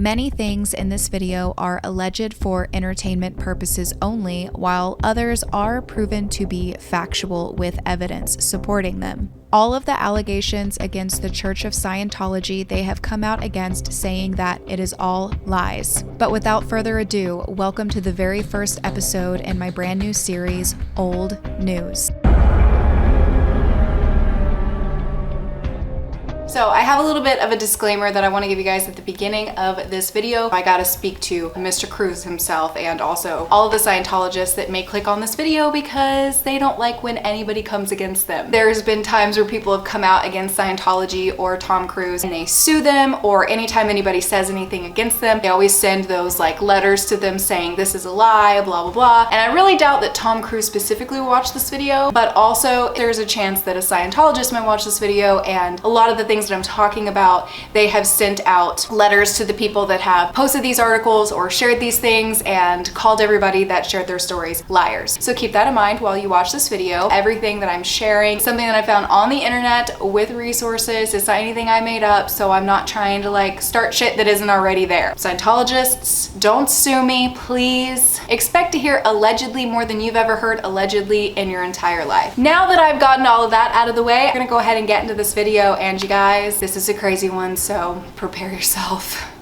Many things in this video are alleged for entertainment purposes only, while others are proven to be factual with evidence supporting them. All of the allegations against the Church of Scientology they have come out against, saying that it is all lies. But without further ado, welcome to the very first episode in my brand new series, Old News. So I have a little bit of a disclaimer that I want to give you guys at the beginning of this video. I gotta speak to Mr. Cruz himself and also all of the Scientologists that may click on this video because they don't like when anybody comes against them. There's been times where people have come out against Scientology or Tom Cruise and they sue them, or anytime anybody says anything against them, they always send those like letters to them saying this is a lie, blah, blah, blah. And I really doubt that Tom Cruise specifically will watch this video, but also there's a chance that a Scientologist might watch this video, and a lot of the things that I'm talking about, they have sent out letters to the people that have posted these articles or shared these things and called everybody that shared their stories liars. So keep that in mind while you watch this video. Everything that I'm sharing, something that I found on the internet with resources. It's not anything I made up, so I'm not trying to like start shit that isn't already there. Scientologists, don't sue me, please. Expect to hear allegedly more than you've ever heard allegedly in your entire life. Now that I've gotten all of that out of the way, I'm gonna go ahead and get into this video, and you guys, this is a crazy one, so prepare yourself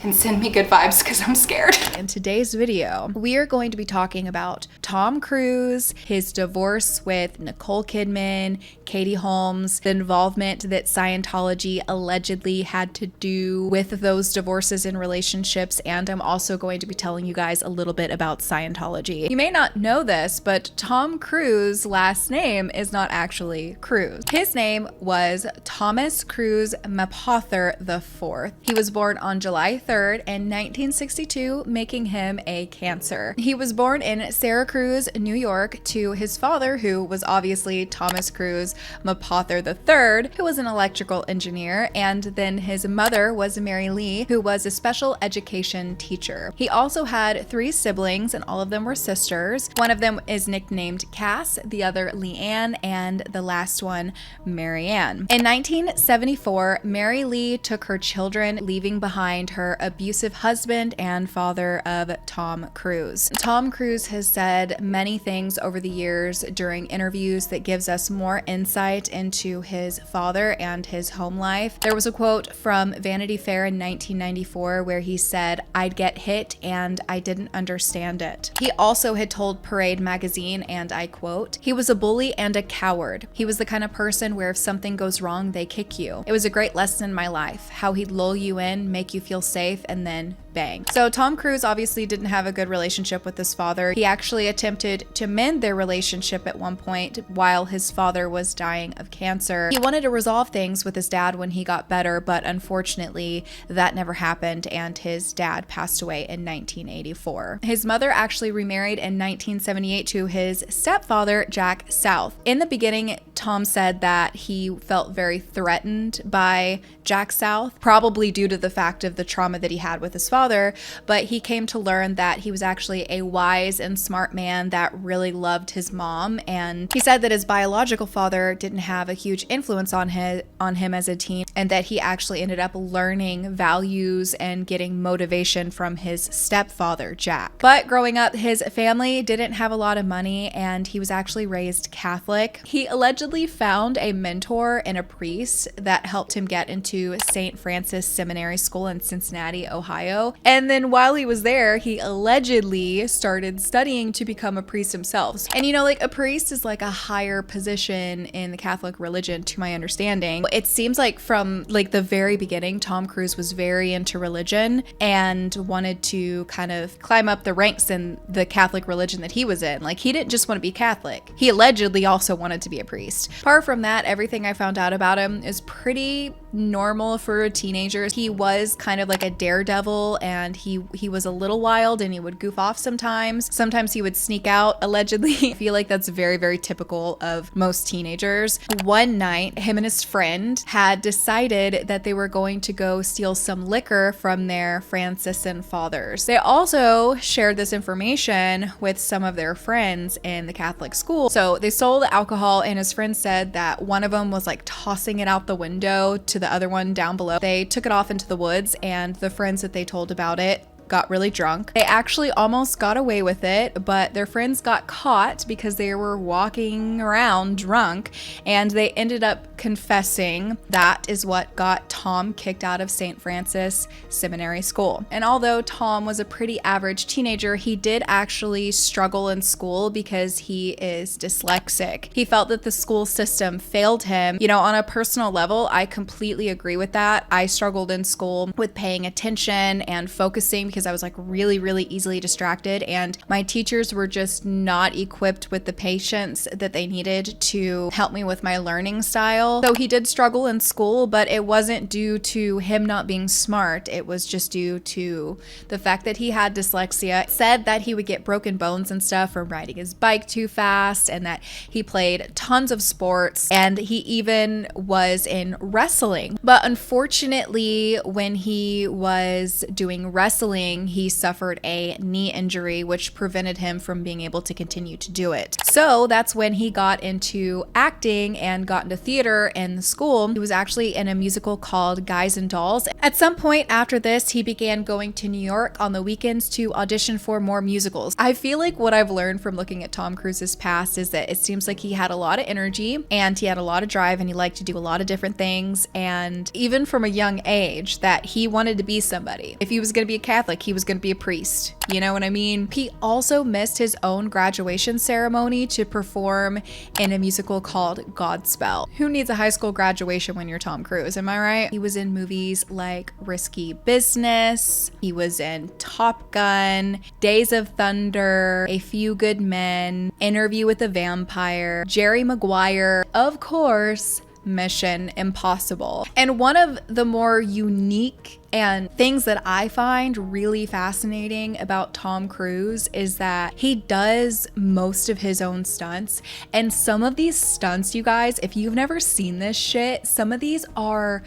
and send me good vibes because I'm scared. In today's video, we are going to be talking about Tom Cruise, his divorce with Nicole Kidman, Katie Holmes, the involvement that Scientology allegedly had to do with those divorces and relationships, and I'm also going to be telling you guys a little bit about Scientology. You may not know this, but Tom Cruise's last name is not actually Cruise. His name was Thomas Cruise Mapother IV. He was born on July 3rd in 1962, making him a Cancer. He was born in Syracuse, New York, to his father, who was obviously Thomas Cruise Mapother III, who was an electrical engineer, and then his mother was Mary Lee, who was a special education teacher. He also had 3 siblings, and all of them were sisters. One of them is nicknamed Cass, the other Leanne, and the last one Marianne. In 1974, Mary Lee took her children, leaving behind her abusive husband and father of Tom Cruise. Tom Cruise has said many things over the years during interviews that gives us more insight into his father and his home life. There was a quote from Vanity Fair in 1994 where he said, "I'd get hit and I didn't understand it." He also had told Parade magazine, and I quote, "He was a bully and a coward. He was the kind of person where if something goes wrong, they kick you. It was a great lesson in my life, how he'd lull you in, make you feel safe, and then bang." So Tom Cruise obviously didn't have a good relationship with his father. He actually attempted to mend their relationship at one point while his father was dying of cancer. He wanted to resolve things with his dad when he got better, but unfortunately that never happened, and his dad passed away in 1984. His mother actually remarried in 1978 to his stepfather, Jack South. In the beginning, Tom said that he felt very threatened by Jack South, probably due to the fact of the trauma that he had with his father, but he came to learn that he was actually a wise and smart man that really loved his mom, and he said that his biological father didn't have a huge influence on him as a teen, and that he actually ended up learning values and getting motivation from his stepfather, Jack. But growing up, his family didn't have a lot of money, and he was actually raised Catholic. He allegedly found a mentor and a priest that helped him get into St. Francis Seminary School in Cincinnati, Ohio. And then while he was there, he allegedly started studying to become a priest himself. And you know, like a priest is like a higher position in the Catholic religion, to my understanding. It seems like from like the very beginning, Tom Cruise was very into religion and wanted to kind of climb up the ranks in the Catholic religion that he was in. Like he didn't just want to be Catholic. He allegedly also wanted to be a priest. Apart from that, everything I found out about him is pretty normal for teenagers. He was kind of like a daredevil, and he was a little wild, and he would goof off sometimes. Sometimes he would sneak out, allegedly. I feel like that's very, very typical of most teenagers. One night, him and his friend had decided that they were going to go steal some liquor from their Franciscan fathers. They also shared this information with some of their friends in the Catholic school. So they stole the alcohol, and his friend said that one of them was like tossing it out the window to the other one down below. They took it off into the woods, and the friends that they told about it got really drunk. They actually almost got away with it, but their friends got caught because they were walking around drunk, and they ended up confessing. That is what got Tom kicked out of St. Francis Seminary School. And although Tom was a pretty average teenager, he did actually struggle in school because he is dyslexic. He felt that the school system failed him. You know, on a personal level, I completely agree with that. I struggled in school with paying attention and focusing because I was like really easily distracted, and my teachers were just not equipped with the patience that they needed to help me with my learning style. So he did struggle in school, but it wasn't due to him not being smart. It was just due to the fact that he had dyslexia. It said that he would get broken bones and stuff from riding his bike too fast, and that he played tons of sports, and he even was in wrestling. But unfortunately, when he was doing wrestling, he suffered a knee injury, which prevented him from being able to continue to do it. So that's when he got into acting and got into theater in the school. He was actually in a musical called Guys and Dolls. At some point after this, he began going to New York on the weekends to audition for more musicals. I feel like what I've learned from looking at Tom Cruise's past is that it seems like he had a lot of energy and he had a lot of drive, and he liked to do a lot of different things. And even from a young age, that he wanted to be somebody. If he was going to be a Catholic, he was going to be a priest. You know what I mean? He also missed his own graduation ceremony to perform in a musical called Godspell. Who needs a high school graduation when you're Tom Cruise? Am I right? He was in movies like Risky Business. He was in Top Gun, Days of Thunder, A Few Good Men, Interview with a Vampire, Jerry Maguire, of course, Mission Impossible. And one of the more unique and things that I find really fascinating about Tom Cruise is that he does most of his own stunts. And some of these stunts, you guys, if you've never seen this shit, some of these are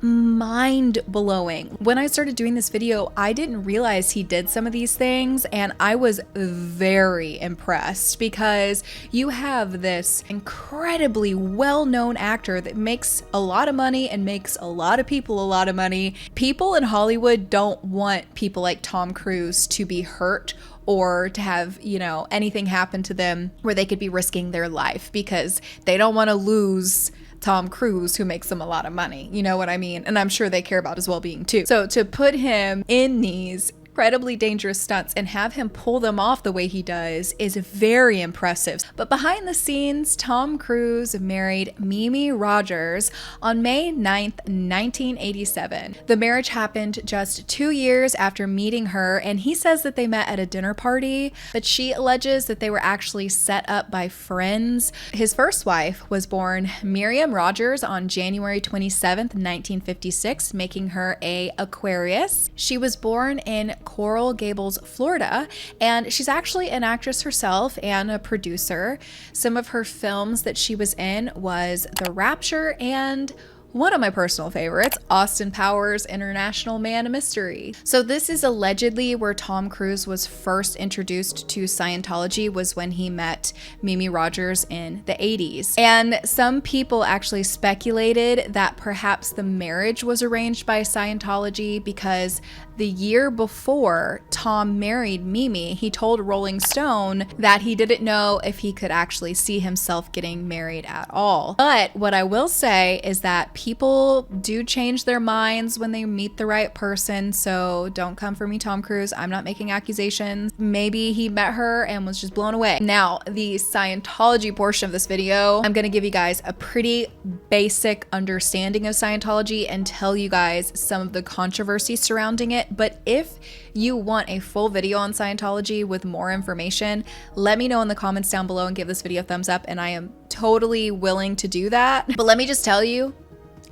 mind-blowing. When I started doing this video, I didn't realize he did some of these things, and I was very impressed because you have this incredibly well-known actor that makes a lot of money and makes a lot of people a lot of money. People in Hollywood don't want people like Tom Cruise to be hurt or to have, you know, anything happen to them where they could be risking their life, because they don't want to lose Tom Cruise, who makes them a lot of money. You know what I mean? And I'm sure they care about his well-being too. So to put him in these incredibly dangerous stunts and have him pull them off the way he does is very impressive. But behind the scenes, Tom Cruise married Mimi Rogers on May 9th, 1987. The marriage happened just 2 years after meeting her, and he says that they met at a dinner party, but she alleges that they were actually set up by friends. His first wife was born Miriam Rogers on January 27th, 1956, making her a Aquarius. She was born in Coral Gables, Florida, and she's actually an actress herself and a producer. Some of her films that she was in was The Rapture and one of my personal favorites, Austin Powers' International Man of Mystery. So this is allegedly where Tom Cruise was first introduced to Scientology, was when he met Mimi Rogers in the 80s. And some people actually speculated that perhaps the marriage was arranged by Scientology because the year before Tom married Mimi, he told Rolling Stone that he didn't know if he could actually see himself getting married at all. But what I will say is that people do change their minds when they meet the right person, so don't come for me, Tom Cruise. I'm not making accusations. Maybe he met her and was just blown away. Now, the Scientology portion of this video, I'm gonna give you guys a pretty basic understanding of Scientology and tell you guys some of the controversy surrounding it. But if you want a full video on Scientology with more information, let me know in the comments down below and give this video a thumbs up, and I am totally willing to do that. But let me just tell you,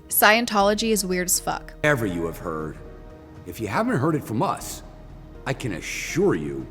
Scientology is weird as fuck. Ever you have heard. If you haven't heard it from us, I can assure you,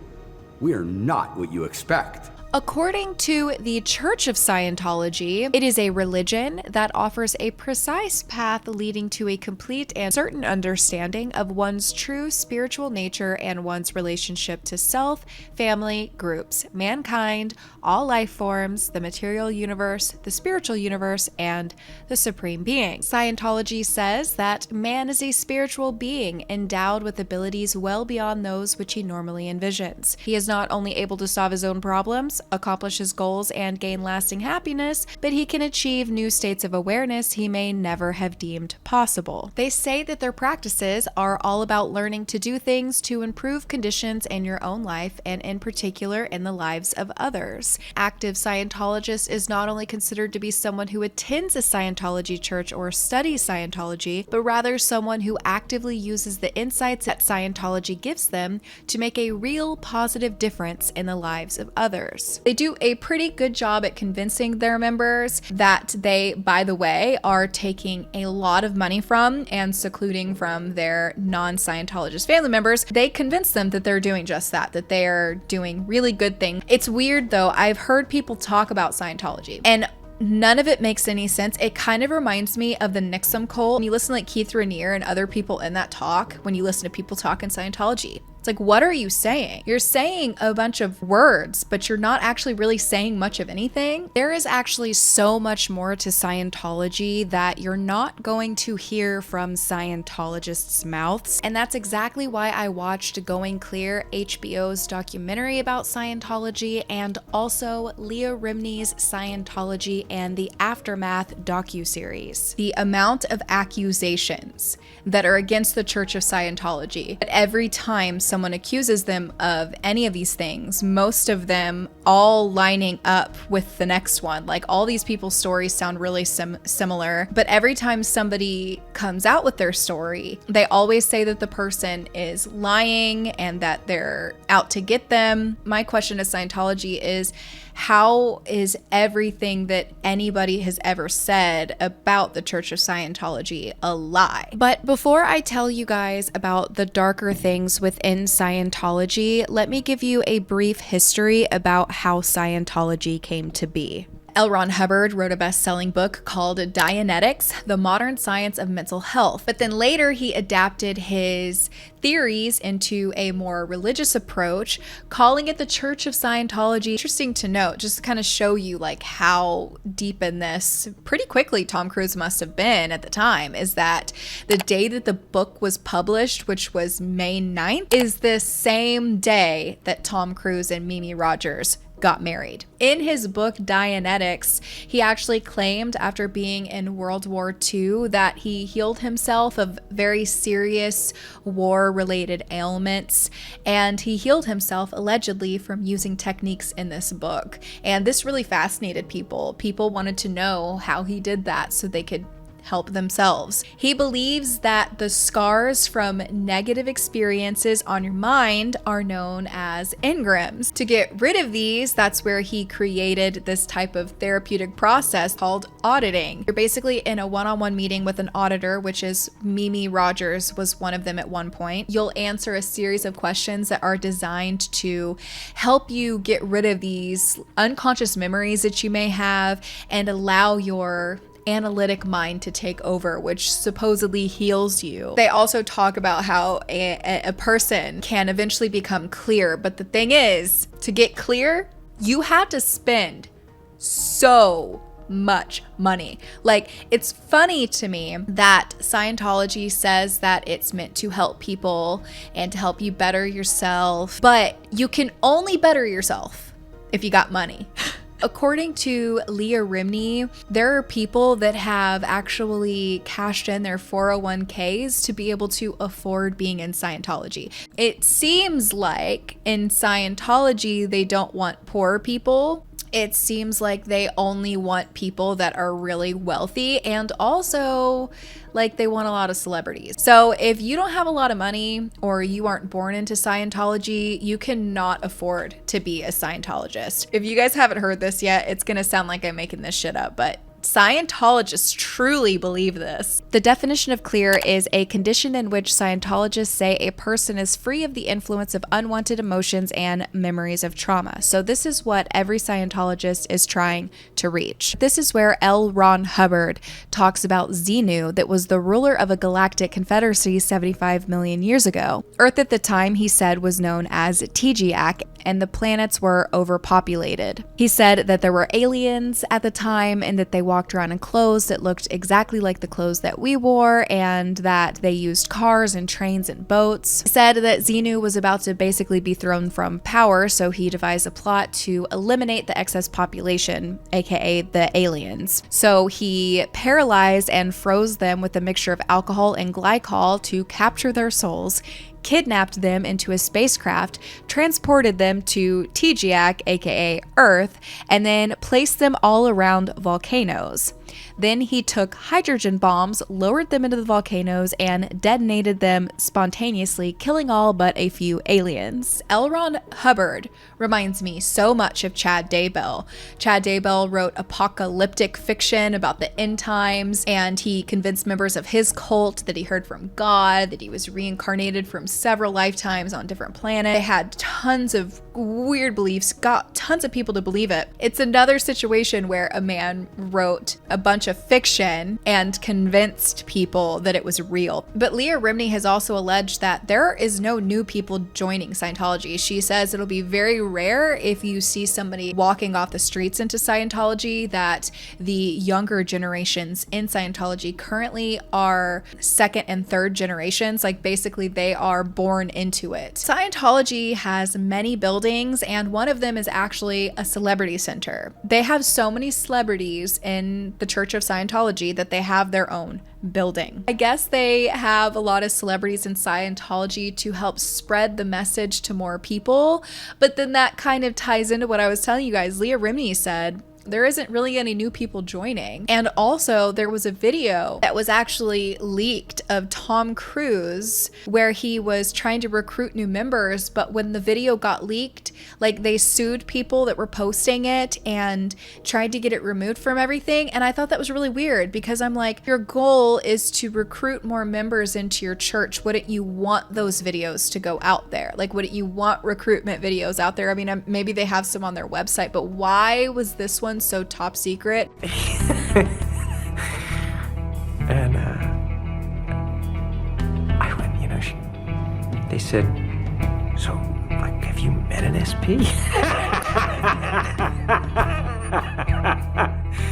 we are not what you expect. According to the Church of Scientology, it is a religion that offers a precise path leading to a complete and certain understanding of one's true spiritual nature and one's relationship to self, family, groups, mankind, all life forms, the material universe, the spiritual universe, and the supreme being. Scientology says that man is a spiritual being endowed with abilities well beyond those which he normally envisions. He is not only able to solve his own problems, accomplish his goals, and gain lasting happiness, but he can achieve new states of awareness he may never have deemed possible. They say that their practices are all about learning to do things to improve conditions in your own life and in particular in the lives of others. Active Scientologist is not only considered to be someone who attends a Scientology church or studies Scientology, but rather someone who actively uses the insights that Scientology gives them to make a real positive difference in the lives of others. They do a pretty good job at convincing their members that they, by the way, are taking a lot of money from and secluding from their non-Scientologist family members. They convince them that they're doing just that they are doing really good things. It's weird though, I've heard people talk about Scientology and none of it makes any sense. It kind of reminds me of the Nixon cult. When you listen to like Keith Raniere and other people in that talk, when you listen to people talk in Scientology, it's like, what are you saying? You're saying a bunch of words, but you're not actually really saying much of anything. There is actually so much more to Scientology that you're not going to hear from Scientologists' mouths. And that's exactly why I watched Going Clear, HBO's documentary about Scientology, and also Leah Remini's Scientology and the Aftermath docuseries. The amount of accusations that are against the Church of Scientology, at every time someone accuses them of any of these things, most of them all lining up with the next one. Like all these people's stories sound really similar, but every time somebody comes out with their story, they always say that the person is lying and that they're out to get them. My question to Scientology is, how is everything that anybody has ever said about the Church of Scientology a lie? But before I tell you guys about the darker things within Scientology, let me give you a brief history about how Scientology came to be. L. Ron Hubbard wrote a best-selling book called Dianetics, The Modern Science of Mental Health. But then later he adapted his theories into a more religious approach, calling it the Church of Scientology. Interesting to note, just to kind of show you like how deep in this pretty quickly Tom Cruise must have been at the time, is that the day that the book was published, which was May 9th, is the same day that Tom Cruise and Mimi Rogers got married. In his book Dianetics, he actually claimed after being in World War II that he healed himself of very serious war-related ailments, and he healed himself allegedly from using techniques in this book. And this really fascinated people. People wanted to know how he did that so they could help themselves. He believes that the scars from negative experiences on your mind are known as engrams. To get rid of these, that's where he created this type of therapeutic process called auditing. You're basically in a one-on-one meeting with an auditor, which is Mimi Rogers was one of them at one point. You'll answer a series of questions that are designed to help you get rid of these unconscious memories that you may have and allow your analytic mind to take over, which supposedly heals you. They also talk about how a person can eventually become clear, but the thing is, to get clear, you have to spend so much money. Like, it's funny to me that Scientology says that it's meant to help people and to help you better yourself, but you can only better yourself if you got money. According to Leah Remini, there are people that have actually cashed in their 401ks to be able to afford being in Scientology. It seems like in Scientology, they don't want poor people. It seems like they only want people that are really wealthy, and also like they want a lot of celebrities. So if you don't have a lot of money or you aren't born into Scientology, you cannot afford to be a Scientologist. If you guys haven't heard this yet, it's gonna sound like I'm making this shit up, but Scientologists truly believe this. The definition of clear is a condition in which Scientologists say a person is free of the influence of unwanted emotions and memories of trauma. So this is what every Scientologist is trying to reach. This is where L. Ron Hubbard talks about Xenu, that was the ruler of a galactic confederacy 75 million years ago. Earth at the time, he said, was known as Tigiak, and the planets were overpopulated. He said that there were aliens at the time and that they walked around in clothes that looked exactly like the clothes that we wore, and that they used cars and trains and boats. He said that Xenu was about to basically be thrown from power, so he devised a plot to eliminate the excess population, aka the aliens. So he paralyzed and froze them with a mixture of alcohol and glycol to capture their souls, kidnapped them into a spacecraft, transported them to Tigiak, aka Earth, and then placed them all around volcanoes. Then he took hydrogen bombs, lowered them into the volcanoes, and detonated them spontaneously, killing all but a few aliens. L. Ron Hubbard reminds me so much of Chad Daybell. Chad Daybell wrote apocalyptic fiction about the end times, and he convinced members of his cult that he heard from God, that he was reincarnated from several lifetimes on different planets. They had tons of weird beliefs, got tons of people to believe it. It's another situation where a man wrote a bunch of fiction and convinced people that it was real. But Leah Remini has also alleged that there is no new people joining Scientology. She says it'll be very rare if you see somebody walking off the streets into Scientology, that the younger generations in Scientology currently are second and third generations. Like basically they are born into it. Scientology has many buildings, and one of them is actually a celebrity center. They have so many celebrities in the Church of Scientology that they have their own building. I guess they have a lot of celebrities in Scientology to help spread the message to more people, but then that kind of ties into what I was telling you guys. Leah Remini said there isn't really any new people joining. And also there was a video that was actually leaked of Tom Cruise where he was trying to recruit new members, but when the video got leaked, like they sued people that were posting it and tried to get it removed from everything. And I thought that was really weird, because I'm like, your goal is to recruit more members into your church. Wouldn't you want those videos to go out there? Like, wouldn't you want recruitment videos out there? I mean, maybe they have some on their website, but why was this one so top secret? And I went, they said, so, like, have you met an SP?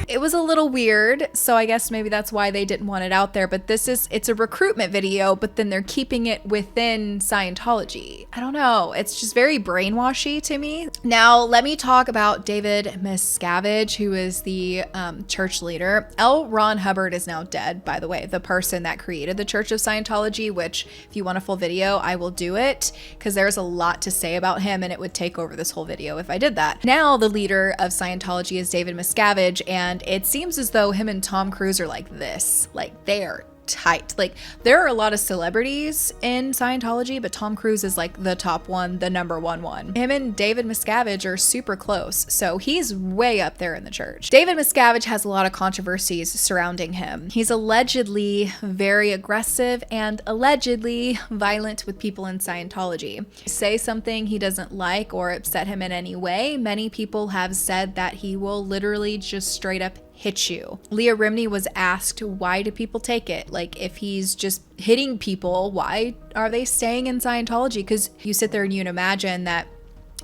It was a little weird, so I guess maybe that's why they didn't want it out there, but it's a recruitment video, but then they're keeping it within Scientology. I don't know, it's just very brainwashy to me. Now, let me talk about David Miscavige, who is the church leader. L. Ron Hubbard is now dead, by the way, the person that created the Church of Scientology, which if you want a full video, I will do it, because there's a lot to say about him, and it would take over this whole video if I did that. Now, the leader of Scientology is David Miscavige, and it seems as though him and Tom Cruise are like this. Like, they are tight. Like, there are a lot of celebrities in Scientology, but Tom Cruise is like the top one, the number one. Him and David Miscavige are super close, so he's way up there in the church. David Miscavige has a lot of controversies surrounding him. He's allegedly very aggressive and allegedly violent with people in Scientology. Say something he doesn't like or upset him in any way, many people have said that he will literally just straight up hit you. Leah Remini was asked, why do people take it? Like, if he's just hitting people, why are they staying in Scientology? Because you sit there and you imagine that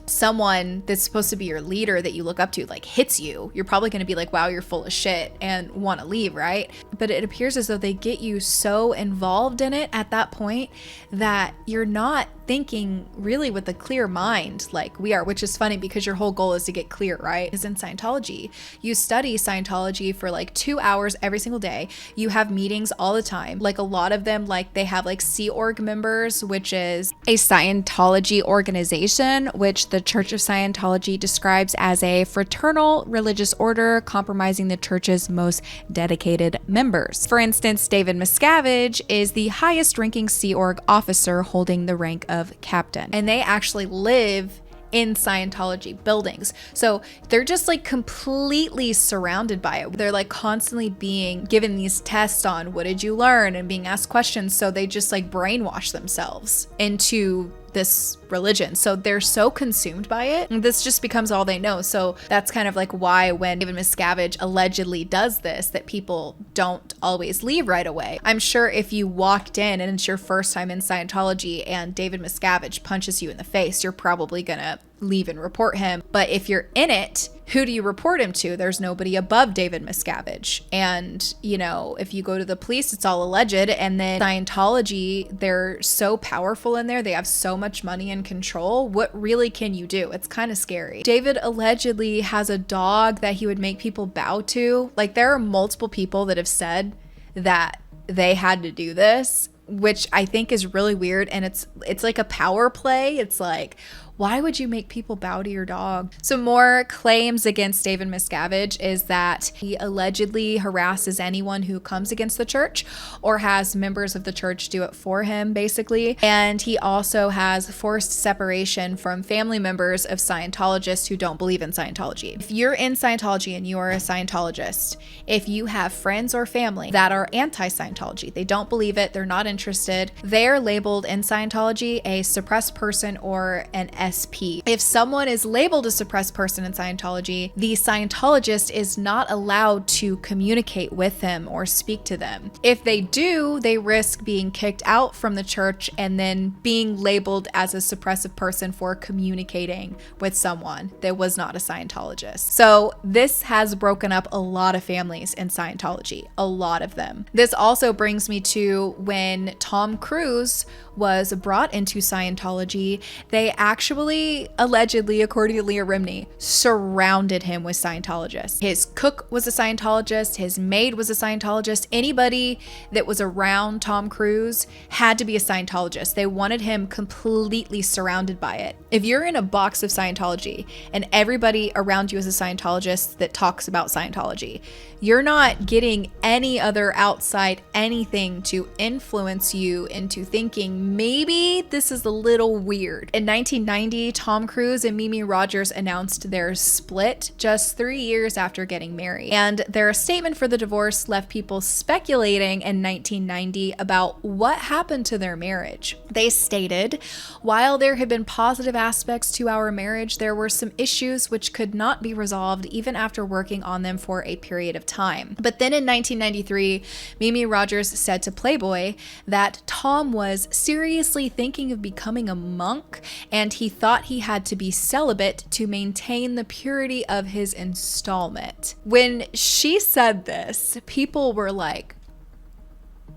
someone that's supposed to be your leader that you look up to like hits you, you're probably going to be like, wow, you're full of shit, and want to leave, right? But it appears as though they get you so involved in it at that point that you're not thinking really with a clear mind like we are, which is funny because your whole goal is to get clear, right? Is in Scientology. You study Scientology for like 2 hours every single day. You have meetings all the time. Like, a lot of them, like, they have like Sea Org members, which is a Scientology organization, which the Church of Scientology describes as a fraternal religious order compromising the church's most dedicated members. For instance, David Miscavige is the highest ranking Sea Org officer, holding the rank of captain. And they actually live in Scientology buildings. So they're just like completely surrounded by it. They're like constantly being given these tests on what did you learn and being asked questions. So they just like brainwash themselves into this religion. So they're so consumed by it. And this just becomes all they know. So that's kind of like why when David Miscavige allegedly does this, that people don't always leave right away. I'm sure if you walked in and it's your first time in Scientology and David Miscavige punches you in the face, you're probably gonna leave and report him. But if you're in it, who do you report him to? There's nobody above David Miscavige. And, you know, if you go to the police, it's all alleged. And then Scientology, they're so powerful in there. They have so much money and control. What really can you do? It's kind of scary. David allegedly has a dog that he would make people bow to. Like, there are multiple people that have said that they had to do this, which I think is really weird. And it's like a power play. It's like, why would you make people bow to your dog? Some more claims against David Miscavige is that he allegedly harasses anyone who comes against the church or has members of the church do it for him, basically. And he also has forced separation from family members of Scientologists who don't believe in Scientology. If you're in Scientology and you are a Scientologist, if you have friends or family that are anti-Scientology, they don't believe it, they're not interested, they're labeled in Scientology a suppressed person or an SP. If someone is labeled a suppressed person in Scientology, the Scientologist is not allowed to communicate with them or speak to them. If they do, they risk being kicked out from the church and then being labeled as a suppressive person for communicating with someone that was not a Scientologist. So this has broken up a lot of families in Scientology, a lot of them. This also brings me to when Tom Cruise was brought into Scientology, they actually, allegedly, according to Leah Remini, surrounded him with Scientologists. His cook was a Scientologist, his maid was a Scientologist. Anybody that was around Tom Cruise had to be a Scientologist. They wanted him completely surrounded by it. If you're in a box of Scientology and everybody around you is a Scientologist that talks about Scientology, you're not getting any other outside anything to influence you into thinking maybe this is a little weird. In 1990, Tom Cruise and Mimi Rogers announced their split just 3 years after getting married. And their statement for the divorce left people speculating in 1990 about what happened to their marriage. They stated, "While there had been positive aspects to our marriage, there were some issues which could not be resolved even after working on them for a period of time." But then in 1993, Mimi Rogers said to Playboy that Tom was seriously thinking of becoming a monk and he thought he had to be celibate to maintain the purity of his installment. When she said this, people were like,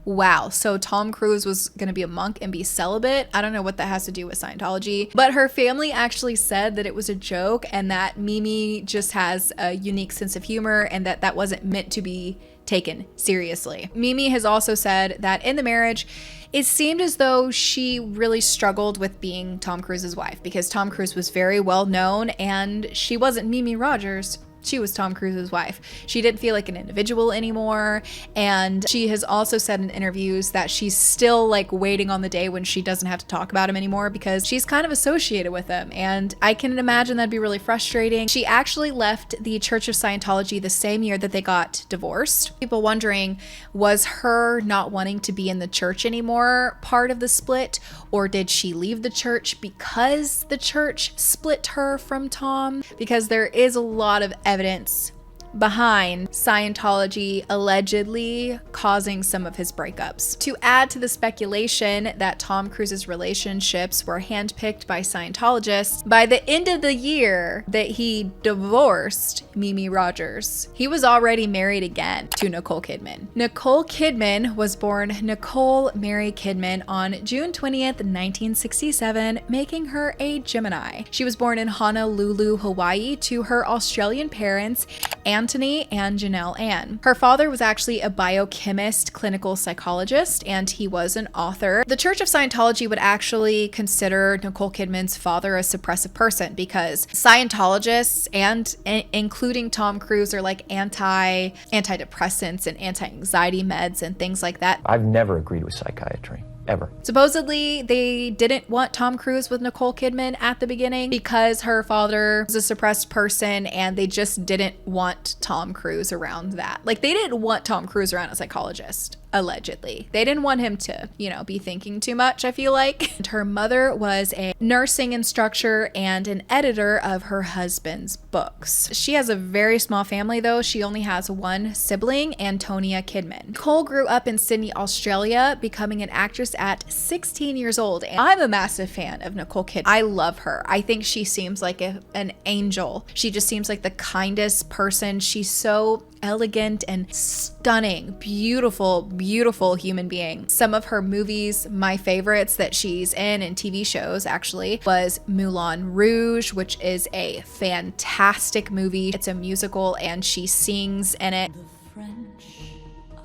wow, so Tom Cruise was going to be a monk and be celibate? I don't know what that has to do with Scientology. But her family actually said that it was a joke and that Mimi just has a unique sense of humor and that that wasn't meant to be taken seriously. Mimi has also said that in the marriage, it seemed as though she really struggled with being Tom Cruise's wife because Tom Cruise was very well known and she wasn't Mimi Rogers. She was Tom Cruise's wife. She didn't feel like an individual anymore. And she has also said in interviews that she's still like waiting on the day when she doesn't have to talk about him anymore because she's kind of associated with him. And I can imagine that'd be really frustrating. She actually left the Church of Scientology the same year that they got divorced. People wondering, was her not wanting to be in the church anymore part of the split? Or did she leave the church because the church split her from Tom? Because there is a lot of evidence behind Scientology allegedly causing some of his breakups. To add to the speculation that Tom Cruise's relationships were handpicked by Scientologists, by the end of the year that he divorced Mimi Rogers, he was already married again to Nicole Kidman. Nicole Kidman was born Nicole Mary Kidman on June 20th, 1967, making her a Gemini. She was born in Honolulu, Hawaii to her Australian parents, Anthony and Janelle Ann. Her father was actually a biochemist, clinical psychologist, and he was an author. The Church of Scientology would actually consider Nicole Kidman's father a suppressive person because Scientologists, and including Tom Cruise, are like antidepressants and anti-anxiety meds and things like that. I've never agreed with psychiatry. ever. Supposedly, they didn't want Tom Cruise with Nicole Kidman at the beginning because her father was a suppressed person and they just didn't want Tom Cruise around that. Like, they didn't want Tom Cruise around a psychologist, allegedly. They didn't want him to, be thinking too much, I feel like. And her mother was a nursing instructor and an editor of her husband's books. She has a very small family, though. She only has one sibling, Antonia Kidman. Nicole grew up in Sydney, Australia, becoming an actress at 16 years old. And I'm a massive fan of Nicole Kidman. I love her. I think she seems like an angel. She just seems like the kindest person. She's so elegant and stunning, beautiful, beautiful human being. Some of her movies, my favorites that she's in and TV shows actually, was Moulin Rouge, which is a fantastic movie. It's a musical and she sings in it. The French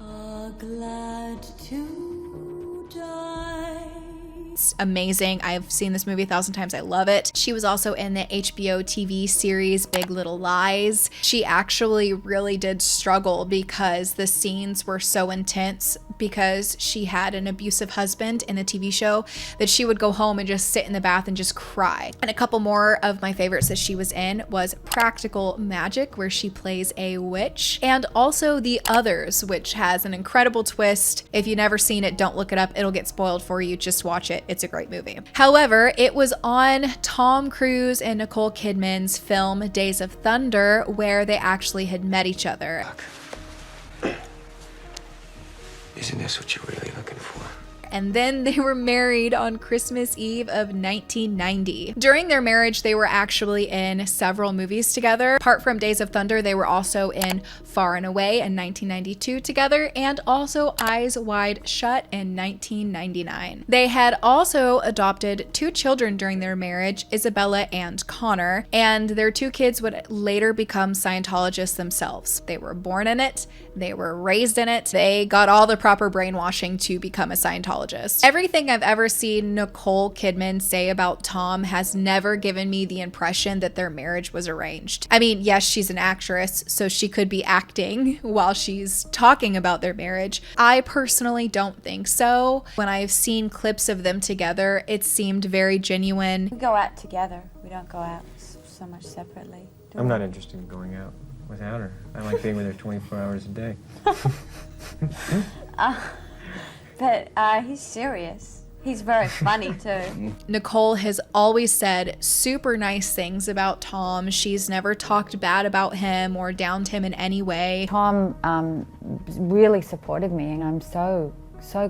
are glad to die. It's amazing. I've seen this movie 1,000 times. I love it. She was also in the HBO TV series Big Little Lies. She actually really did struggle because the scenes were so intense because she had an abusive husband in the TV show that she would go home and just sit in the bath and just cry. And a couple more of my favorites that she was in was Practical Magic, where she plays a witch, and also The Others, which has an incredible twist. If you've never seen it, don't look it up. It'll get spoiled for you. Just watch it. It's a great movie. However, it was on Tom Cruise and Nicole Kidman's film Days of Thunder where they actually had met each other. Isn't this what you're really looking for? And then they were married on Christmas Eve of 1990. During their marriage, they were actually in several movies together. Apart from Days of Thunder, they were also in Far and Away in 1992 together, and also Eyes Wide Shut in 1999. They had also adopted 2 children during their marriage, Isabella and Connor, and their 2 kids would later become Scientologists themselves. They were born in it, they were raised in it, they got all the proper brainwashing to become a Scientologist. Everything I've ever seen Nicole Kidman say about Tom has never given me the impression that their marriage was arranged. I mean, yes, she's an actress, so she could be acting while she's talking about their marriage. I personally don't think so. When I've seen clips of them together, it seemed very genuine. We go out together. We don't go out so much separately. I'm not interested in going out without her. I like being with her 24 hours a day. But he's serious. He's very funny too. Nicole has always said super nice things about Tom. She's never talked bad about him or downed him in any way. Tom really supported me, and I'm so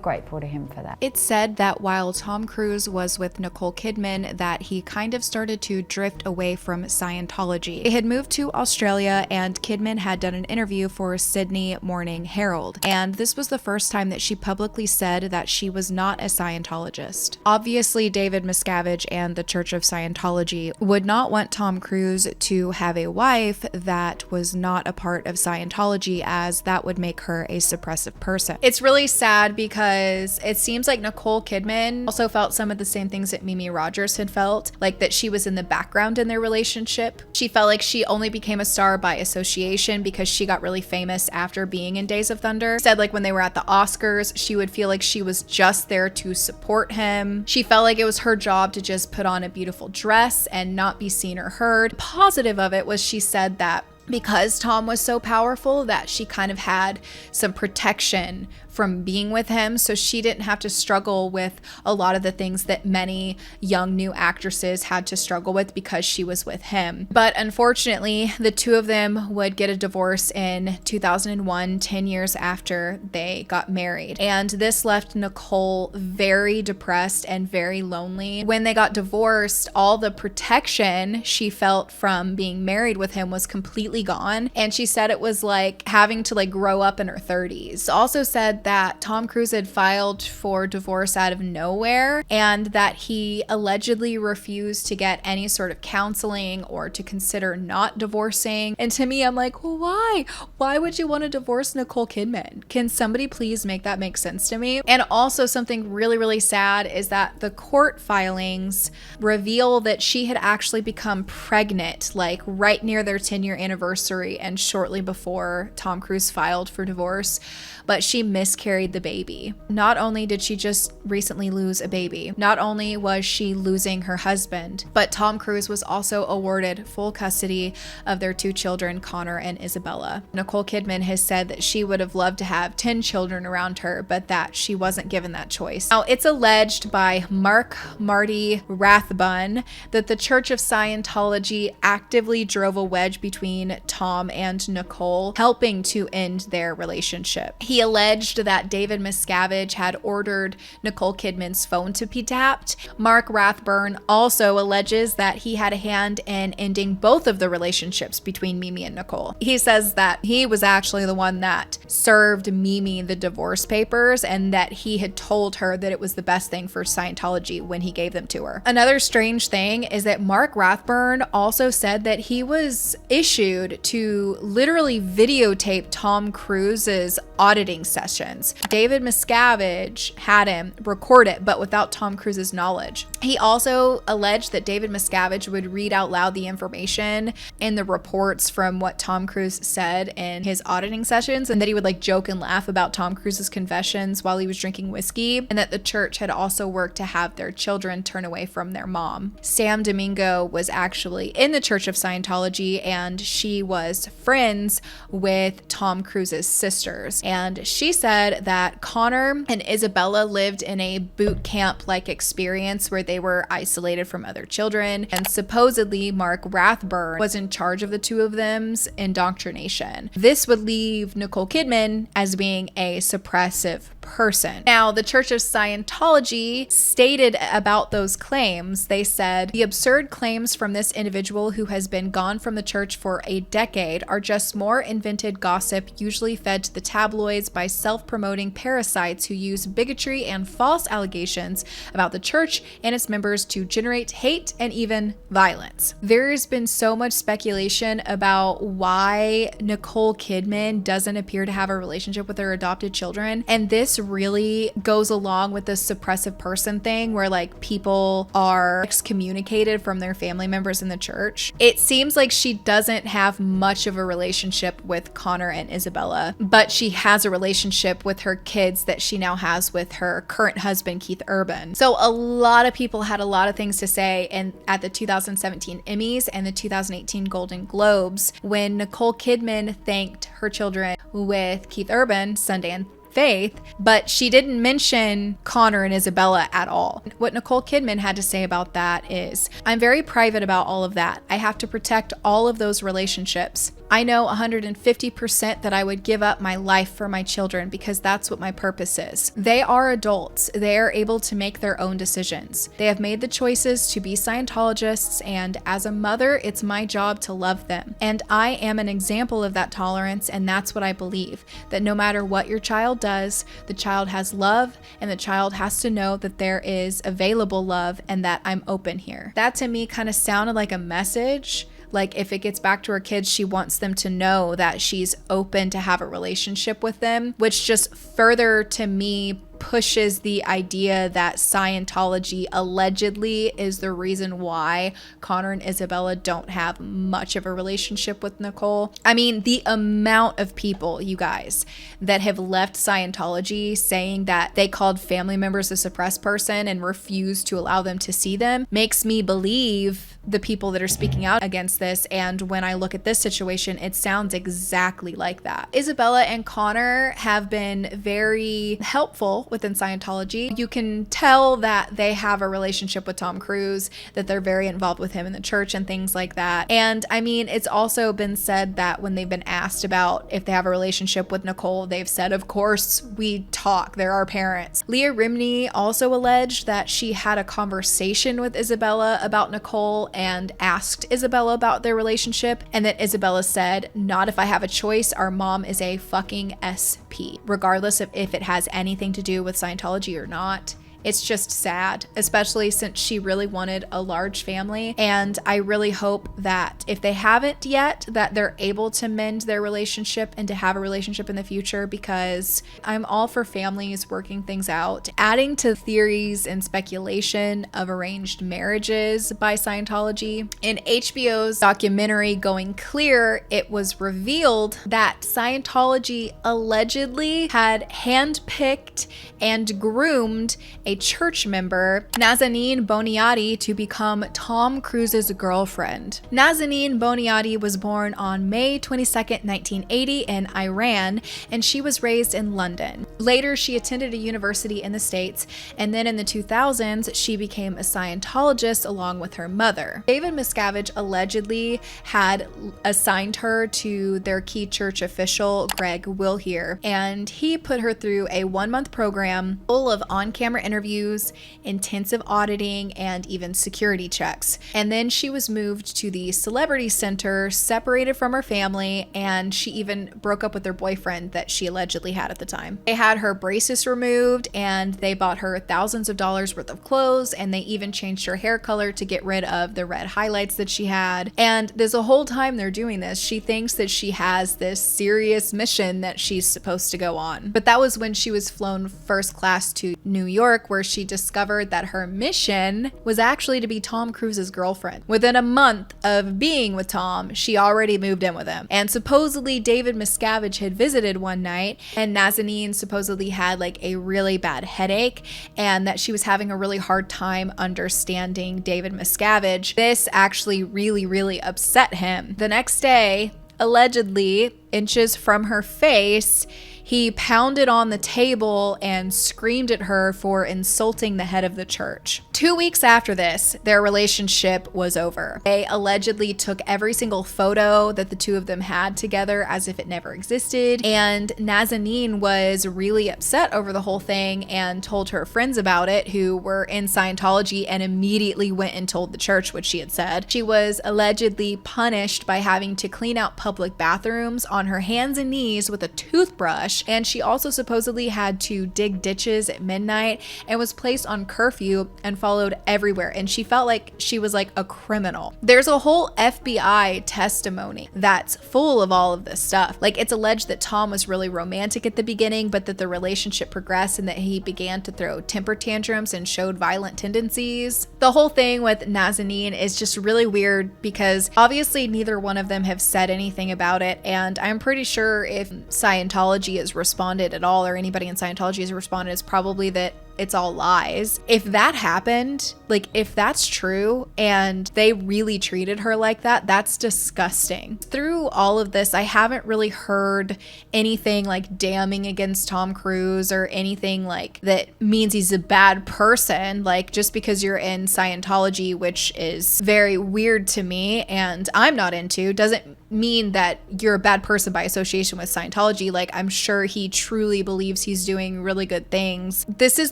grateful to him for that. It's said that while Tom Cruise was with Nicole Kidman, that he kind of started to drift away from Scientology. They had moved to Australia, and Kidman had done an interview for Sydney Morning Herald, and this was the first time that she publicly said that she was not a Scientologist. Obviously, David Miscavige and the Church of Scientology would not want Tom Cruise to have a wife that was not a part of Scientology, as that would make her a suppressive person. It's really sad because it seems like Nicole Kidman also felt some of the same things that Mimi Rogers had felt, like that she was in the background in their relationship. She felt like she only became a star by association because she got really famous after being in Days of Thunder. Said like when they were at the Oscars, she would feel like she was just there to support him. She felt like it was her job to just put on a beautiful dress and not be seen or heard. Positive of it was she said that because Tom was so powerful that she kind of had some protection from being with him, so she didn't have to struggle with a lot of the things that many young new actresses had to struggle with because she was with him. But unfortunately, the 2 of them would get a divorce in 2001, 10 years after they got married. And this left Nicole very depressed and very lonely. When they got divorced, all the protection she felt from being married with him was completely gone. And she said it was like having to grow up in her 30s. Also said that Tom Cruise had filed for divorce out of nowhere and that he allegedly refused to get any sort of counseling or to consider not divorcing. And to me, I'm like, well, why? Why would you want to divorce Nicole Kidman? Can somebody please make that make sense to me? And also something really, really sad is that the court filings reveal that she had actually become pregnant right near their 10-year anniversary and shortly before Tom Cruise filed for divorce. But she miscarried miscarried the baby. Not only did she just recently lose a baby, not only was she losing her husband, but Tom Cruise was also awarded full custody of their 2 children, Connor and Isabella. Nicole Kidman has said that she would have loved to have 10 children around her, but that she wasn't given that choice. Now, it's alleged by Mark Marty Rathbun that the Church of Scientology actively drove a wedge between Tom and Nicole, helping to end their relationship. He alleged that David Miscavige had ordered Nicole Kidman's phone to be tapped. Mark Rathbun also alleges that he had a hand in ending both of the relationships between Mimi and Nicole. He says that he was actually the one that served Mimi the divorce papers and that he had told her that it was the best thing for Scientology when he gave them to her. Another strange thing is that Mark Rathbun also said that he was issued to literally videotape Tom Cruise's auditing sessions. David Miscavige had him record it, but without Tom Cruise's knowledge. He also alleged that David Miscavige would read out loud the information in the reports from what Tom Cruise said in his auditing sessions, and that he would like joke and laugh about Tom Cruise's confessions while he was drinking whiskey, and that the church had also worked to have their children turn away from their mom. Sam Domingo was actually in the Church of Scientology, and she was friends with Tom Cruise's sisters. And she said that Connor and Isabella lived in a boot camp-like experience where they were isolated from other children, and supposedly Mark Rathbun was in charge of the 2 of them's indoctrination. This would leave Nicole Kidman as being a suppressive person. Now, the Church of Scientology stated about those claims, they said, the absurd claims from this individual who has been gone from the church for a decade are just more invented gossip, usually fed to the tabloids by self-promoting parasites who use bigotry and false allegations about the church and its members to generate hate and even violence. There's been so much speculation about why Nicole Kidman doesn't appear to have a relationship with her adopted children, and this really goes along with the suppressive person thing where like people are excommunicated from their family members in the church. It seems like she doesn't have much of a relationship with Connor and Isabella, but she has a relationship with her kids that she now has with her current husband, Keith Urban. So a lot of people had a lot of things to say at the 2017 Emmys and the 2018 Golden Globes when Nicole Kidman thanked her children with Keith Urban, Sunday and Faith, but she didn't mention Connor and Isabella at all. What Nicole Kidman had to say about that is, I'm very private about all of that. I have to protect all of those relationships. I know 150% that I would give up my life for my children because that's what my purpose is. They are adults. They are able to make their own decisions. They have made the choices to be Scientologists, and as a mother, it's my job to love them. And I am an example of that tolerance, and that's what I believe, that no matter what your child does, the child has love, and the child has to know that there is available love and that I'm open here. That to me kind of sounded like a message. Like if it gets back to her kids, she wants them to know that she's open to have a relationship with them, which just further to me pushes the idea that Scientology allegedly is the reason why Connor and Isabella don't have much of a relationship with Nicole. I mean, the amount of people, you guys, that have left Scientology saying that they called family members a suppressed person and refused to allow them to see them makes me believe the people that are speaking out against this. And when I look at this situation, it sounds exactly like that. Isabella and Connor have been very helpful within Scientology. You can tell that they have a relationship with Tom Cruise, that they're very involved with him in the church and things like that. And I mean, it's also been said that when they've been asked about if they have a relationship with Nicole, they've said, of course, we talk. They're our parents. Leah Remini also alleged that she had a conversation with Isabella about Nicole and asked Isabella about their relationship, and that Isabella said, not if I have a choice, our mom is a fucking SP. Regardless of if it has anything to do with Scientology or not, It's just sad, especially since she really wanted a large family. And I really hope that if they haven't yet, that they're able to mend their relationship and to have a relationship in the future, because I'm all for families working things out. Adding to theories and speculation of arranged marriages by Scientology, in HBO's documentary Going Clear, it was revealed that Scientology allegedly had handpicked and groomed a church member, Nazanin Boniadi, to become Tom Cruise's girlfriend. Nazanin Boniadi was born on May 22nd, 1980 in Iran, and she was raised in London. Later, she attended a university in the States, and then in the 2000s, she became a Scientologist along with her mother. David Miscavige allegedly had assigned her to their key church official, Greg Wilhere, and he put her through a 1-month program full of on-camera interviews, intensive auditing, and even security checks. And then she was moved to the Celebrity Center, separated from her family, and she even broke up with her boyfriend that she allegedly had at the time. They had her braces removed, and they bought her thousands of dollars worth of clothes, and they even changed her hair color to get rid of the red highlights that she had. And there's a whole time they're doing this, she thinks that she has this serious mission that she's supposed to go on. But that was when she was flown first class to New York, where she discovered that her mission was actually to be Tom Cruise's girlfriend. Within a month of being with Tom, she already moved in with him. And supposedly David Miscavige had visited one night, and Nazanin supposedly had like a really bad headache, and that she was having a really hard time understanding David Miscavige. This actually really upset him. The next day, allegedly, inches from her face, he pounded on the table and screamed at her for insulting the head of the church. 2 weeks after this, their relationship was over. They allegedly took every single photo that the two of them had together as if it never existed. And Nazanin was really upset over the whole thing and told her friends about it, who were in Scientology, and immediately went and told the church what she had said. She was allegedly punished by having to clean out public bathrooms on her hands and knees with a toothbrush. And she also supposedly had to dig ditches at midnight and was placed on curfew and followed everywhere. And she felt like she was like a criminal. There's a whole FBI testimony that's full of all of this stuff. Like, it's alleged that Tom was really romantic at the beginning, but that the relationship progressed and that he began to throw temper tantrums and showed violent tendencies. The whole thing with Nazanin is just really weird, because obviously neither one of them have said anything about it. And I'm pretty sure if Scientology has responded at all, or anybody in Scientology has responded, it's probably that it's all lies. If that happened, like if that's true and they really treated her like that, that's disgusting. Through all of this, I haven't really heard anything like damning against Tom Cruise or anything like that means he's a bad person. Like, just because you're in Scientology, which is very weird to me and I'm not into, doesn't mean that you're a bad person by association with Scientology. Like, I'm sure he truly believes he's doing really good things. This is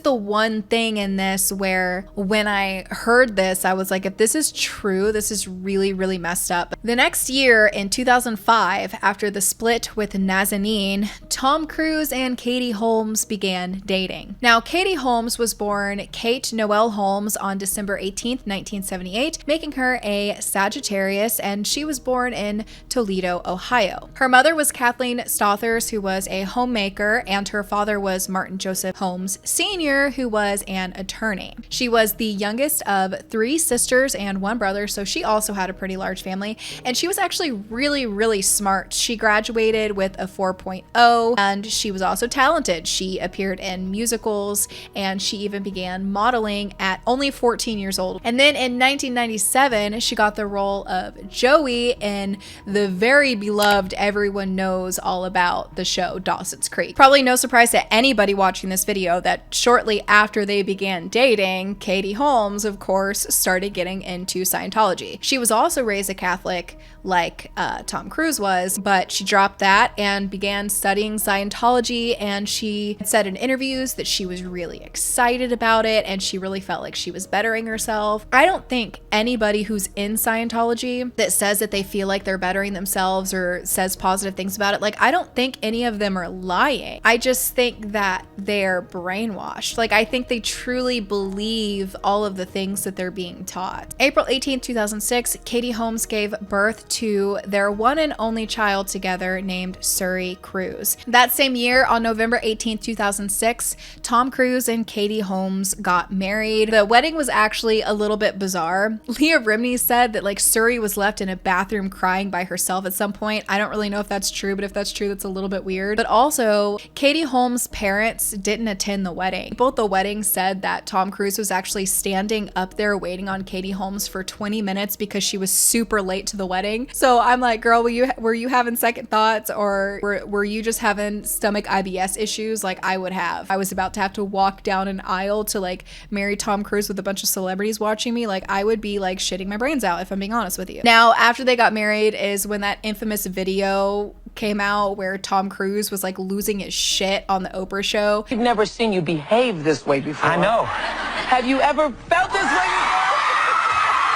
the one thing in this where when I heard this, I was like, if this is true, this is really messed up. The next year, in 2005, after the split with Nazanin, Tom Cruise and Katie Holmes began dating. Now, Katie Holmes was born Kate Noelle Holmes on December 18th, 1978, making her a Sagittarius, and she was born in Toledo, Ohio. Her mother was Kathleen Stothers, who was a homemaker, and her father was Martin Joseph Holmes Sr., who was an attorney. She was the youngest of 3 sisters and 1 brother, so she also had a pretty large family, and she was actually really smart. She graduated with a 4.0, and she was also talented. She appeared in musicals, and she even began modeling at only 14 years old. And then in 1997, she got the role of Joey in the very beloved, everyone knows all about the show Dawson's Creek. Probably no surprise to anybody watching this video that shortly after they began dating, Katie Holmes, of course, started getting into Scientology. She was also raised a Catholic like Tom Cruise was, but she dropped that and began studying Scientology, and she said in interviews that she was really excited about it and she really felt like she was bettering herself. I don't think anybody who's in Scientology that says that they feel like they're bettering airing themselves or says positive things about it, like, I don't think any of them are lying. I just think that they're brainwashed. Like, I think they truly believe all of the things that they're being taught. April 18th, 2006, Katie Holmes gave birth to their one and only child together named Suri Cruise. That same year, on November 18th, 2006, Tom Cruise and Katie Holmes got married. The wedding was actually a little bit bizarre. Leah Remini said that like Suri was left in a bathroom crying by herself at some point. I don't really know if that's true, but if that's true, that's a little bit weird. But also, Katie Holmes' parents didn't attend the wedding. Both the weddings said that Tom Cruise was actually standing up there waiting on Katie Holmes for 20 minutes because she was super late to the wedding. So I'm like, girl, were you having second thoughts, or were you just having stomach IBS issues like I would have? I was about to have to walk down an aisle to like marry Tom Cruise with a bunch of celebrities watching me. Like, I would be like shitting my brains out if I'm being honest with you. Now, after they got married is when that infamous video came out where Tom Cruise was like losing his shit on the Oprah show. I've never seen you behave this way before. I know. Have you ever felt this way before?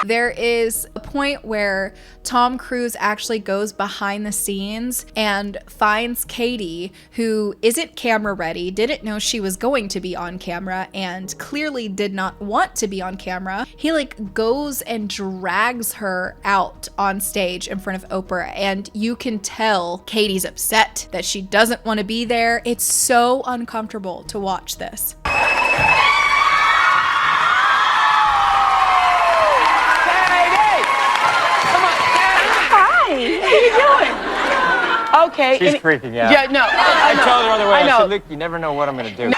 There is a point where Tom Cruise actually goes behind the scenes and finds Katie, who isn't camera ready, didn't know she was going to be on camera, and clearly did not want to be on camera. He like goes and drags her out on stage in front of Oprah, and you can tell Katie's upset that she doesn't want to be there. It's so uncomfortable to watch this. How you doing? Okay. She's freaking out. Yeah, no. I told her otherwise. I know. I said, look, you never know what I'm gonna do.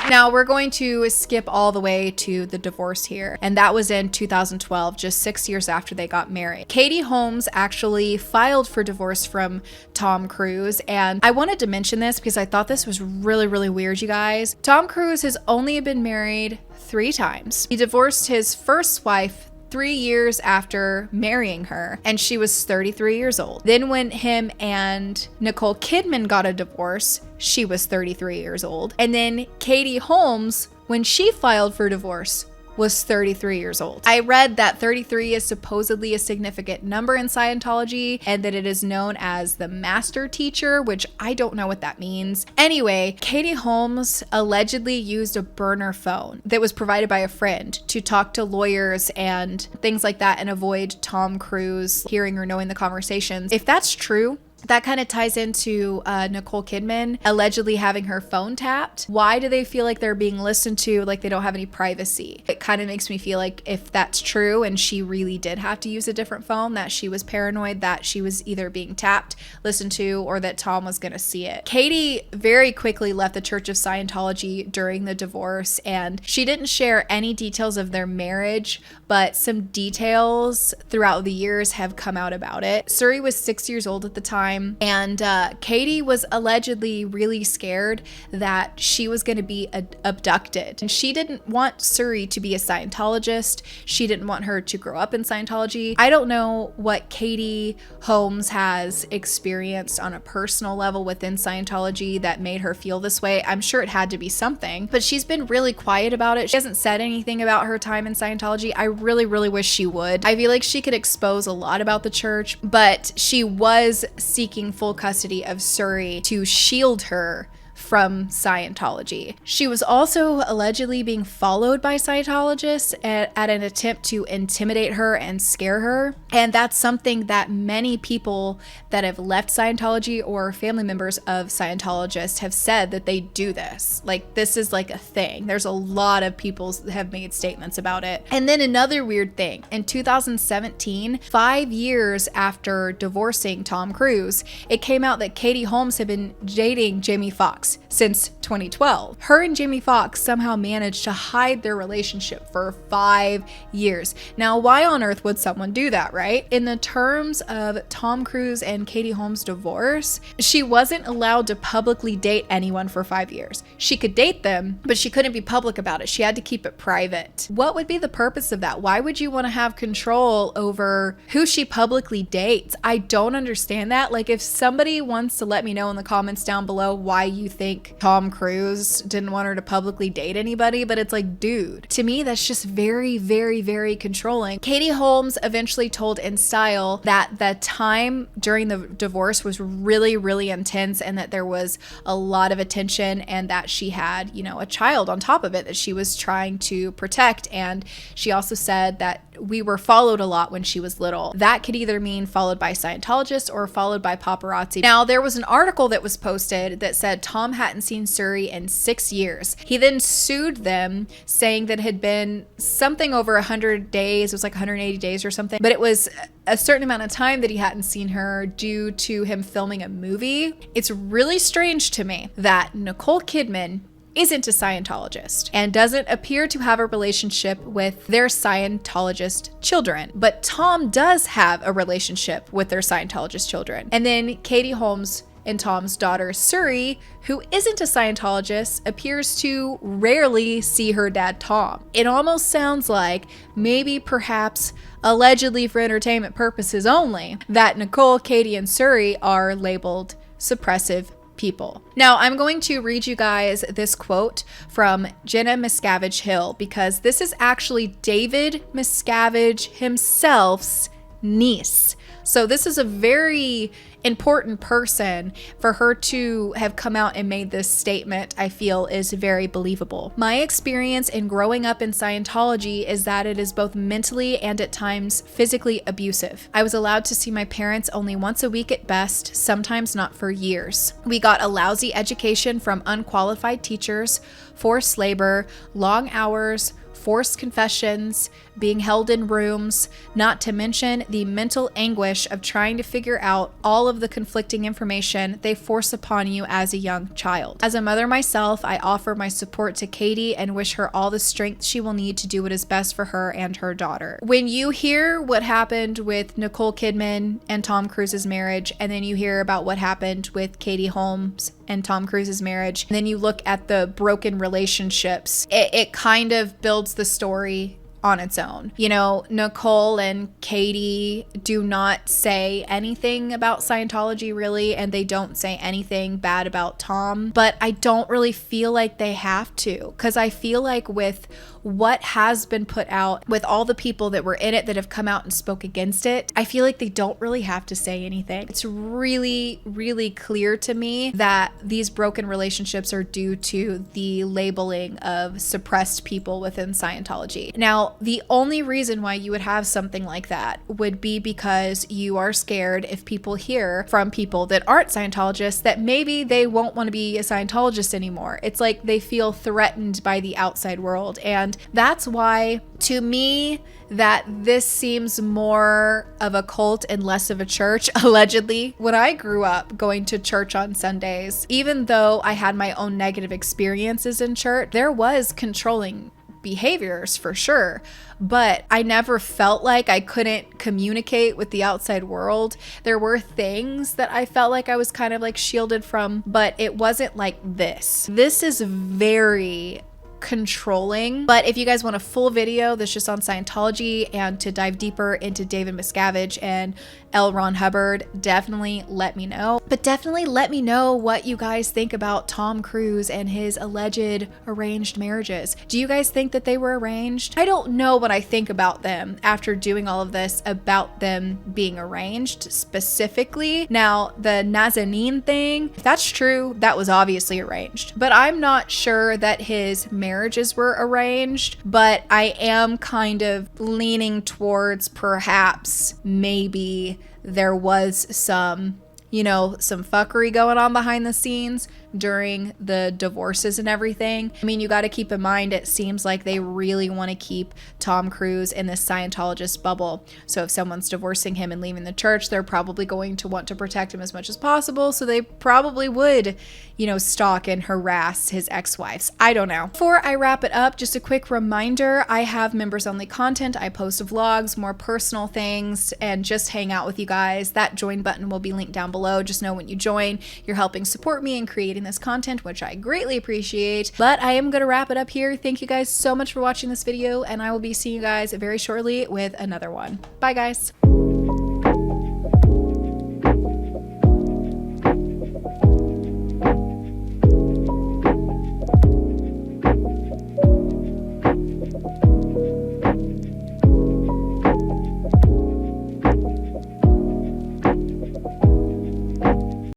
Now we're going to skip all the way to the divorce here, and that was in 2012, just 6 years after they got married. Katie Holmes actually filed for divorce from Tom Cruise, and I wanted to mention this because I thought this was really, really weird, you guys. Tom Cruise has only been married 3 times. He divorced his first wife 3 years after marrying her, and she was 33 years old. Then when him and Nicole Kidman got a divorce, she was 33 years old. And then Katie Holmes, when she filed for divorce, was 33 years old. I read that 33 is supposedly a significant number in Scientology, and that it is known as the master teacher, which I don't know what that means. Anyway, Katie Holmes allegedly used a burner phone that was provided by a friend to talk to lawyers and things like that and avoid Tom Cruise hearing or knowing the conversations. If that's true, that kind of ties into Nicole Kidman allegedly having her phone tapped. Why do they feel like they're being listened to, like they don't have any privacy? It kind of makes me feel like if that's true and she really did have to use a different phone, that she was paranoid that she was either being tapped, listened to, or that Tom was going to see it. Katie very quickly left the Church of Scientology during the divorce, and she didn't share any details of their marriage, but some details throughout the years have come out about it. Suri was 6 years old at the time, and Katie was allegedly really scared that she was going to be abducted. And she didn't want Suri to be a Scientologist. She didn't want her to grow up in Scientology. I don't know what Katie Holmes has experienced on a personal level within Scientology that made her feel this way. I'm sure it had to be something, but she's been really quiet about it. She hasn't said anything about her time in Scientology. I really, really wish she would. I feel like she could expose a lot about the church, but she was seeking full custody of Suri to shield her from Scientology. She was also allegedly being followed by Scientologists at an attempt to intimidate her and scare her. And that's something that many people that have left Scientology or family members of Scientologists have said, that they do this. Like, this is like a thing. There's a lot of people that have made statements about it. And then another weird thing, in 2017, 5 years after divorcing Tom Cruise, it came out that Katie Holmes had been dating Jamie Foxx since 2012. Her and Jamie Foxx somehow managed to hide their relationship for 5 years. Now, why on earth would someone do that, right? In the terms of Tom Cruise and Katie Holmes' divorce, she wasn't allowed to publicly date anyone for 5 years. She could date them, but she couldn't be public about it. She had to keep it private. What would be the purpose of that? Why would you want to have control over who she publicly dates? I don't understand that. Like, if somebody wants to let me know in the comments down below why you think think Tom Cruise didn't want her to publicly date anybody, but it's like, dude, to me, that's just very, very, very controlling. Katie Holmes eventually told In Style that the time during the divorce was really, really intense and that there was a lot of attention and that she had, you know, a child on top of it that she was trying to protect. And she also said that we were followed a lot when she was little. That could either mean followed by Scientologists or followed by paparazzi. Now, there was an article that was posted that said Tom hadn't seen Suri in 6 years. He then sued them, saying that it had been something over 100 days. It was like 180 days or something, but it was a certain amount of time that he hadn't seen her due to him filming a movie. It's really strange to me that Nicole Kidman isn't a Scientologist and doesn't appear to have a relationship with their Scientologist children. But Tom does have a relationship with their Scientologist children. And then Katie Holmes and Tom's daughter Suri, who isn't a Scientologist, appears to rarely see her dad Tom. It almost sounds like maybe perhaps allegedly for entertainment purposes only that Nicole, Katie, and Suri are labeled suppressive people. Now, I'm going to read you guys this quote from Jenna Miscavige Hill because this is actually David Miscavige himself's niece. So this is a very important person. For her to have come out and made this statement, I feel is very believable. My experience in growing up in Scientology is that it is both mentally and at times physically abusive. I was allowed to see my parents only once a week at best, sometimes not for years. We got a lousy education from unqualified teachers, forced labor, long hours, forced confessions, being held in rooms, not to mention the mental anguish of trying to figure out all of the conflicting information they force upon you as a young child. As a mother myself, I offer my support to Katie and wish her all the strength she will need to do what is best for her and her daughter. When you hear what happened with Nicole Kidman and Tom Cruise's marriage, and then you hear about what happened with Katie Holmes and Tom Cruise's marriage, and then you look at the broken relationships, it kind of builds the story on its own. You know, Nicole and Katie do not say anything about Scientology really, and they don't say anything bad about Tom, but I don't really feel like they have to, because I feel like with what has been put out, with all the people that were in it that have come out and spoke against it, I feel like they don't really have to say anything. It's really, really clear to me that these broken relationships are due to the labeling of suppressed people within Scientology. Now, the only reason why you would have something like that would be because you are scared if people hear from people that aren't Scientologists that maybe they won't want to be a Scientologist anymore. It's like they feel threatened by the outside world. And that's why, to me, that this seems more of a cult and less of a church, allegedly. When I grew up going to church on Sundays, even though I had my own negative experiences in church, there was controlling behaviors for sure, but I never felt like I couldn't communicate with the outside world. There were things that I felt like I was kind of like shielded from, but it wasn't like this. This is very controlling. But if you guys want a full video that's just on Scientology and to dive deeper into David Miscavige and L. Ron Hubbard, definitely let me know. But definitely let me know what you guys think about Tom Cruise and his alleged arranged marriages. Do you guys think that they were arranged? I don't know what I think about them after doing all of this about them being arranged specifically. Now, the Nazanin thing, if that's true, that was obviously arranged. But I'm not sure that his marriages were arranged, but I am kind of leaning towards perhaps maybe there was some, you know, some fuckery going on behind the scenes during the divorces and everything. I mean, you got to keep in mind, it seems like they really want to keep Tom Cruise in this Scientologist bubble. So if someone's divorcing him and leaving the church, they're probably going to want to protect him as much as possible. So they probably would, you know, stalk and harass his ex-wives. I don't know. Before I wrap it up, just a quick reminder, I have members only content. I post vlogs, more personal things, and just hang out with you guys. That join button will be linked down below. Just know when you join, you're helping support me in creating this content, which I greatly appreciate. But I am going to wrap it up here. Thank you guys so much for watching this video, and I will be seeing you guys very shortly with another one. Bye guys.